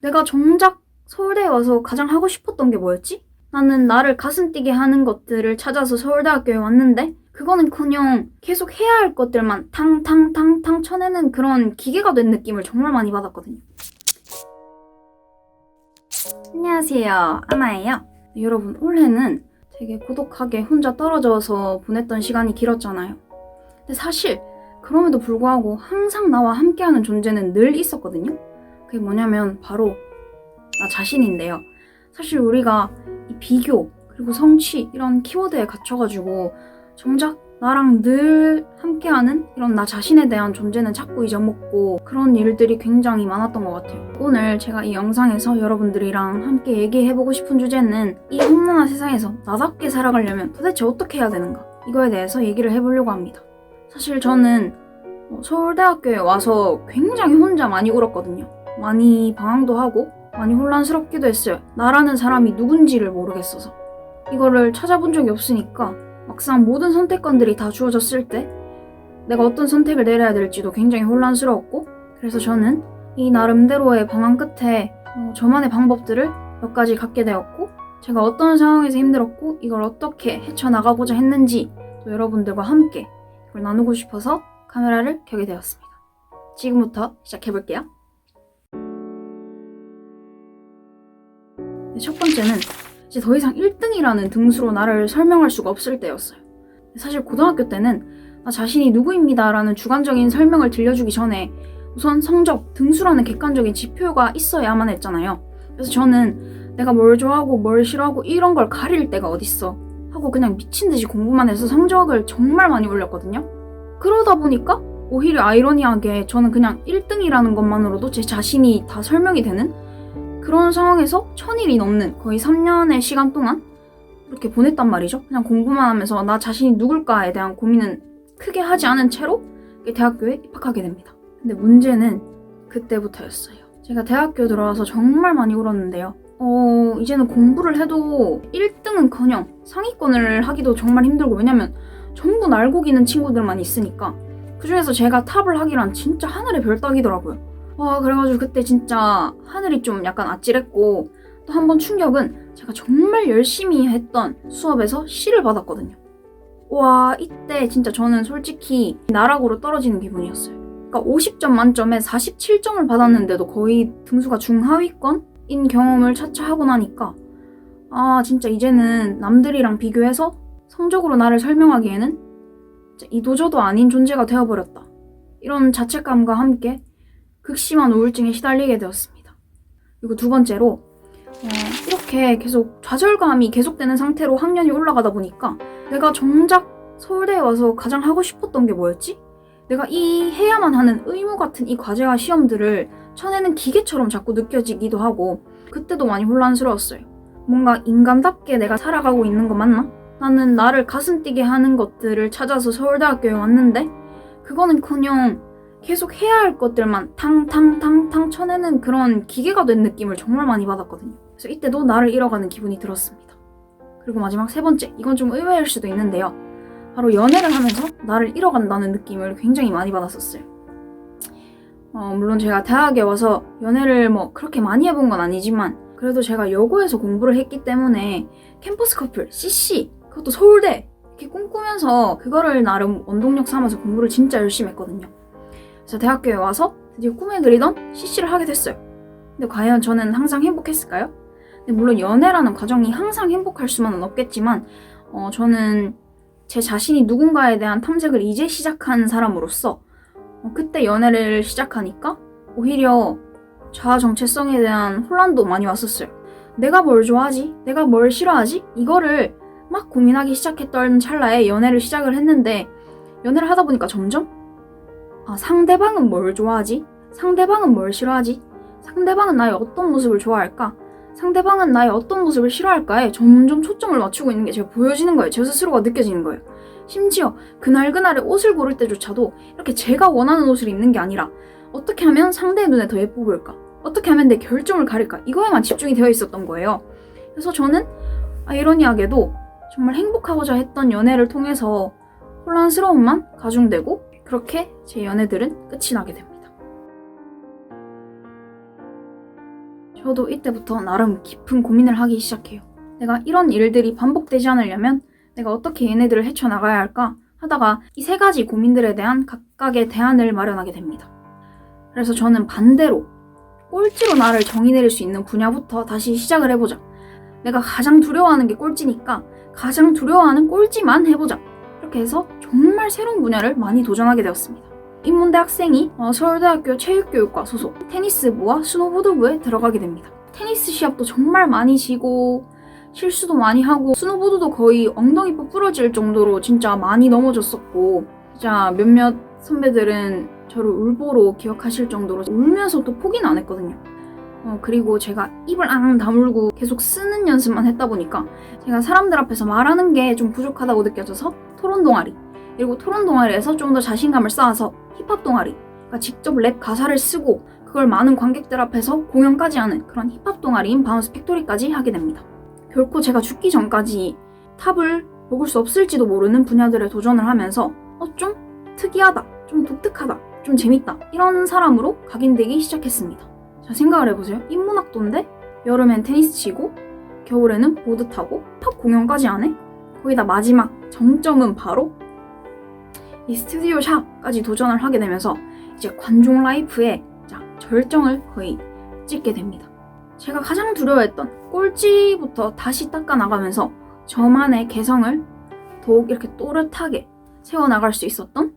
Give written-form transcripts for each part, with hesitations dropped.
내가 정작 서울대에 와서 가장 하고 싶었던 게 뭐였지? 나는 나를 가슴 뛰게 하는 것들을 찾아서 서울대학교에 왔는데 그거는커녕 계속 해야 할 것들만 탕탕탕탕 쳐내는 그런 기계가 된 느낌을 정말 많이 받았거든요. 안녕하세요, 아나예요. 네, 여러분, 올해는 되게 고독하게 혼자 떨어져서 보냈던 시간이 길었잖아요. 근데 사실 그럼에도 불구하고 항상 나와 함께하는 존재는 늘 있었거든요. 그게 뭐냐면 바로 나 자신인데요. 사실 우리가 이 비교 그리고 성취 이런 키워드에 갇혀가지고 정작 나랑 늘 함께하는 이런 나 자신에 대한 존재는 자꾸 잊어먹고 그런 일들이 굉장히 많았던 것 같아요. 오늘 제가 이 영상에서 여러분들이랑 함께 얘기해보고 싶은 주제는 이 험난한 세상에서 나답게 살아가려면 도대체 어떻게 해야 되는가, 이거에 대해서 얘기를 해보려고 합니다. 사실 저는 서울대학교에 와서 굉장히 혼자 많이 울었거든요. 많이 방황도 하고 많이 혼란스럽기도 했어요. 나라는 사람이 누군지를 모르겠어서. 이거를 찾아본 적이 없으니까 막상 모든 선택권들이 다 주어졌을 때 내가 어떤 선택을 내려야 될지도 굉장히 혼란스러웠고, 그래서 저는 이 나름대로의 방황 끝에 저만의 방법들을 몇 가지 갖게 되었고, 제가 어떤 상황에서 힘들었고 이걸 어떻게 헤쳐나가고자 했는지 또 여러분들과 함께 이걸 나누고 싶어서 카메라를 켜게 되었습니다. 지금부터 시작해볼게요. 첫 번째는 이제 더 이상 1등이라는 등수로 나를 설명할 수가 없을 때였어요. 사실 고등학교 때는 나 자신이 누구입니다 라는 주관적인 설명을 들려주기 전에 우선 성적, 등수라는 객관적인 지표가 있어야만 했잖아요. 그래서 저는 내가 뭘 좋아하고 뭘 싫어하고 이런 걸 가릴 데가 어딨어 하고 그냥 미친 듯이 공부만 해서 성적을 정말 많이 올렸거든요. 그러다 보니까 오히려 아이러니하게 저는 그냥 1등이라는 것만으로도 제 자신이 다 설명이 되는 그런 상황에서 1000일이 넘는 거의 3년의 시간 동안 이렇게 보냈단 말이죠. 그냥 공부만 하면서 나 자신이 누굴까에 대한 고민은 크게 하지 않은 채로 대학교에 입학하게 됩니다. 근데 문제는 그때부터였어요. 제가 대학교 들어와서 정말 많이 울었는데요. 이제는 공부를 해도 1등은커녕 상위권을 하기도 정말 힘들고, 왜냐면 전부 날고기는 친구들만 있으니까. 그중에서 제가 탑을 하기란 진짜 하늘의 별 따기더라고요. 그래가지고 그때 진짜 하늘이 좀 약간 아찔했고, 또 한 번 충격은 제가 정말 열심히 했던 수업에서 C를 받았거든요. 와, 이때 진짜 저는 솔직히 나락으로 떨어지는 기분이었어요. 그러니까 50점 만점에 47점을 받았는데도 거의 등수가 중하위권인 경험을 차차 하고 나니까 진짜 이제는 남들이랑 비교해서 성적으로 나를 설명하기에는 이도저도 아닌 존재가 되어버렸다. 이런 자책감과 함께 극심한 우울증에 시달리게 되었습니다. 그리고 두 번째로 이렇게 계속 좌절감이 계속되는 상태로 학년이 올라가다 보니까 내가 정작 서울대에 와서 가장 하고 싶었던 게 뭐였지? 내가 이 해야만 하는 의무 같은 이 과제와 시험들을 쳐내는 기계처럼 자꾸 느껴지기도 하고, 그때도 많이 혼란스러웠어요. 뭔가 인간답게 내가 살아가고 있는 거 맞나? 나는 나를 가슴 뛰게 하는 것들을 찾아서 서울대학교에 왔는데 그거는커녕 계속 해야 할 것들만 탕탕탕탕 쳐내는 그런 기계가 된 느낌을 정말 많이 받았거든요. 그래서 이때도 나를 잃어가는 기분이 들었습니다. 그리고 마지막 세 번째, 이건 좀 의외일 수도 있는데요. 바로 연애를 하면서 나를 잃어간다는 느낌을 굉장히 많이 받았었어요. 물론 제가 대학에 와서 연애를 그렇게 많이 해본 건 아니지만 그래도 제가 여고에서 공부를 했기 때문에 캠퍼스 커플, CC, 그것도 서울대 이렇게 꿈꾸면서 그거를 나름 원동력 삼아서 공부를 진짜 열심히 했거든요. 그래서 대학교에 와서 드디어 꿈에 그리던 CC를 하게 됐어요. 근데 과연 저는 항상 행복했을까요? 근데 물론 연애라는 과정이 항상 행복할 수만은 없겠지만 저는 제 자신이 누군가에 대한 탐색을 이제 시작한 사람으로서 그때 연애를 시작하니까 오히려 자아 정체성에 대한 혼란도 많이 왔었어요. 내가 뭘 좋아하지? 내가 뭘 싫어하지? 이거를 막 고민하기 시작했던 찰나에 연애를 시작을 했는데, 연애를 하다 보니까 점점 상대방은 뭘 좋아하지? 상대방은 뭘 싫어하지? 상대방은 나의 어떤 모습을 좋아할까? 상대방은 나의 어떤 모습을 싫어할까에 점점 초점을 맞추고 있는 게 제가 보여지는 거예요. 제 스스로가 느껴지는 거예요. 심지어 그날그날의 옷을 고를 때조차도 이렇게 제가 원하는 옷을 입는 게 아니라 어떻게 하면 상대의 눈에 더 예뻐 보일까? 어떻게 하면 내 결점을 가릴까? 이거에만 집중이 되어 있었던 거예요. 그래서 저는 아이러니하게도 정말 행복하고자 했던 연애를 통해서 혼란스러움만 가중되고, 그렇게 제 연애들은 끝이 나게 됩니다. 저도 이때부터 나름 깊은 고민을 하기 시작해요. 내가 이런 일들이 반복되지 않으려면 내가 어떻게 얘네들을 헤쳐나가야 할까 하다가 이 3가지 고민들에 대한 각각의 대안을 마련하게 됩니다. 그래서 저는 반대로 꼴찌로 나를 정의 내릴 수 있는 분야부터 다시 시작을 해보자. 내가 가장 두려워하는 게 꼴찌니까 가장 두려워하는 꼴찌만 해보자. 이렇게 해서 정말 새로운 분야를 많이 도전하게 되었습니다. 인문대 학생이 서울대학교 체육교육과 소속 테니스부와 스노보드부에 들어가게 됩니다. 테니스 시합도 정말 많이 지고 실수도 많이 하고 스노보드도 거의 엉덩이 부러질 정도로 진짜 많이 넘어졌었고 진짜 몇몇 선배들은 저를 울보로 기억하실 정도로 울면서 또 포기는 안 했거든요. 그리고 제가 입을 앙 다물고 계속 쓰는 연습만 했다 보니까 제가 사람들 앞에서 말하는 게 좀 부족하다고 느껴져서 토론 동아리, 그리고 토론 동아리에서 좀 더 자신감을 쌓아서 힙합 동아리, 그러니까 직접 랩 가사를 쓰고 그걸 많은 관객들 앞에서 공연까지 하는 그런 힙합 동아리인 바운스 팩토리까지 하게 됩니다. 결코 제가 죽기 전까지 탑을 먹을 수 없을지도 모르는 분야들에 도전을 하면서 좀 특이하다, 좀 독특하다, 좀 재밌다 이런 사람으로 각인되기 시작했습니다. 자, 생각을 해보세요. 인문학도인데 여름엔 테니스 치고 겨울에는 보드 타고 탑 공연까지 안 해? 거기다 마지막 정점은 바로 이 스튜디오 샵까지 도전을 하게 되면서 이제 관종 라이프의 절정을 거의 찍게 됩니다. 제가 가장 두려워했던 꼴찌부터 다시 닦아나가면서 저만의 개성을 더욱 이렇게 또렷하게 세워나갈 수 있었던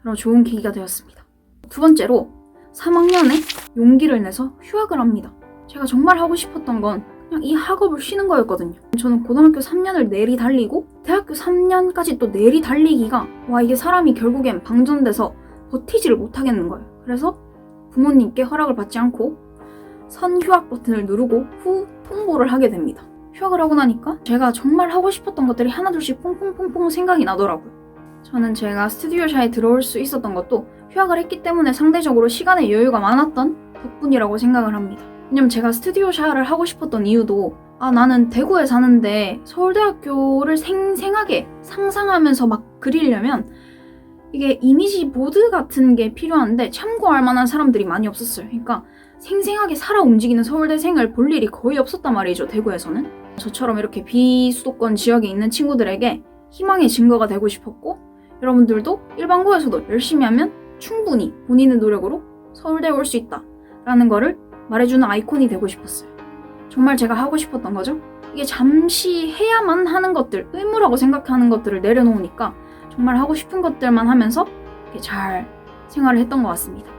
그런 좋은 계기가 되었습니다. 2번째로 3학년에 용기를 내서 휴학을 합니다. 제가 정말 하고 싶었던 건 그냥 이 학업을 쉬는 거였거든요. 저는 고등학교 3년을 내리 달리고 대학교 3년까지 또 내리 달리기가 이게 사람이 결국엔 방전돼서 버티지를 못하겠는 거예요. 그래서 부모님께 허락을 받지 않고 선휴학 버튼을 누르고 후 통보를 하게 됩니다. 휴학을 하고 나니까 제가 정말 하고 싶었던 것들이 하나둘씩 퐁퐁퐁퐁 생각이 나더라고요. 저는 제가 스튜디오샤에 들어올 수 있었던 것도 휴학을 했기 때문에 상대적으로 시간의 여유가 많았던 덕분이라고 생각을 합니다. 왜냐면 제가 스튜디오샤를 하고 싶었던 이유도 나는 대구에 사는데 서울대학교를 생생하게 상상하면서 막 그리려면 이게 이미지 보드 같은 게 필요한데 참고할 만한 사람들이 많이 없었어요. 그러니까 생생하게 살아 움직이는 서울대생을 볼 일이 거의 없었단 말이죠, 대구에서는. 저처럼 이렇게 비수도권 지역에 있는 친구들에게 희망의 증거가 되고 싶었고 여러분들도 일반고에서도 열심히 하면 충분히 본인의 노력으로 서울대에 올 수 있다 라는 거를 말해주는 아이콘이 되고 싶었어요. 정말 제가 하고 싶었던 거죠. 이게 잠시 해야만 하는 것들, 의무라고 생각하는 것들을 내려놓으니까 정말 하고 싶은 것들만 하면서 이렇게 잘 생활을 했던 것 같습니다.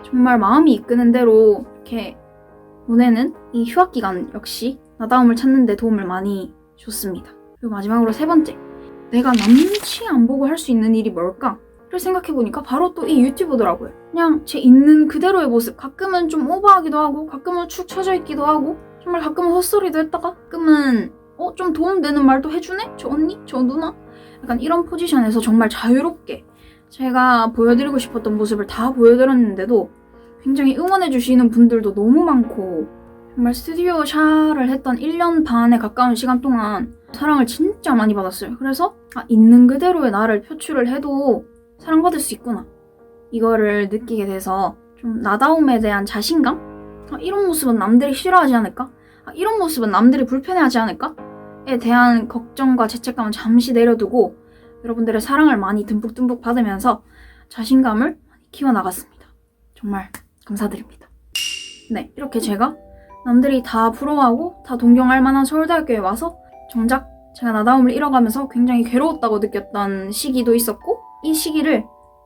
정말 마음이 이끄는 대로 이렇게 보내는 이 휴학 기간 역시 나다움을 찾는 데 도움을 많이 줬습니다. 그리고 마지막으로 3번째, 내가 남치 안 보고 할 수 있는 일이 뭘까? 를 생각해보니까 바로 또 이 유튜브더라고요. 그냥 제 있는 그대로의 모습, 가끔은 좀 오버하기도 하고 가끔은 축 처져 있기도 하고 정말 가끔은 헛소리도 했다가 가끔은 좀 도움되는 말도 해주네? 저 언니? 저 누나? 약간 이런 포지션에서 정말 자유롭게 제가 보여드리고 싶었던 모습을 다 보여드렸는데도 굉장히 응원해주시는 분들도 너무 많고 정말 스튜디오 샤를 했던 1년 반에 가까운 시간 동안 사랑을 진짜 많이 받았어요. 그래서 있는 그대로의 나를 표출을 해도 사랑받을 수 있구나 이거를 느끼게 돼서 좀 나다움에 대한 자신감? 이런 모습은 남들이 싫어하지 않을까? 이런 모습은 남들이 불편해하지 않을까? 에 대한 걱정과 죄책감은 잠시 내려두고 여러분들의 사랑을 많이 듬뿍듬뿍 받으면서 자신감을 많이 키워나갔습니다. 정말 감사드립니다. 네, 이렇게 제가 남들이 다 부러워하고 다 동경할 만한 서울대학교에 와서 정작 제가 나다움을 잃어가면서 굉장히 괴로웠다고 느꼈던 시기도 있었고 이 시기를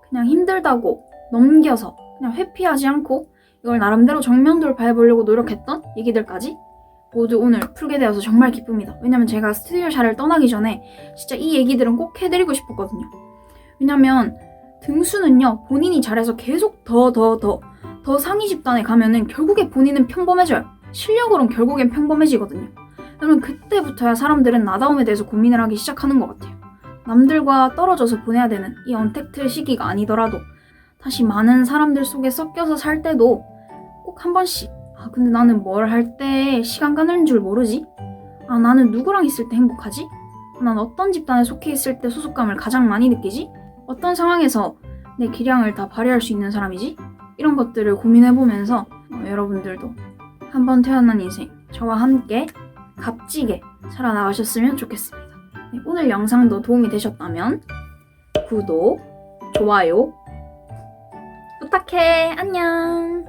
그냥 힘들다고 넘겨서 그냥 회피하지 않고 이걸 나름대로 정면 돌파해보려고 노력했던 얘기들까지 모두 오늘 풀게 되어서 정말 기쁩니다. 왜냐면 제가 스튜디오샤를 떠나기 전에 진짜 이 얘기들은 꼭 해드리고 싶었거든요. 왜냐면 등수는요 본인이 잘해서 계속 더 상위 집단에 가면은 결국에 본인은 평범해져요. 실력으로는 결국엔 평범해지거든요. 그러면 그때부터야 사람들은 나다움에 대해서 고민을 하기 시작하는 것 같아요. 남들과 떨어져서 보내야 되는 이 언택트 시기가 아니더라도 다시 많은 사람들 속에 섞여서 살 때도 꼭 한 번씩 근데 나는 뭘 할 때 시간 가는 줄 모르지? 나는 누구랑 있을 때 행복하지? 난 어떤 집단에 속해 있을 때 소속감을 가장 많이 느끼지? 어떤 상황에서 내 기량을 다 발휘할 수 있는 사람이지? 이런 것들을 고민해보면서 여러분들도 한 번 태어난 인생 저와 함께 값지게 살아나가셨으면 좋겠습니다. 네, 오늘 영상도 도움이 되셨다면 구독, 좋아요 부탁해. 안녕.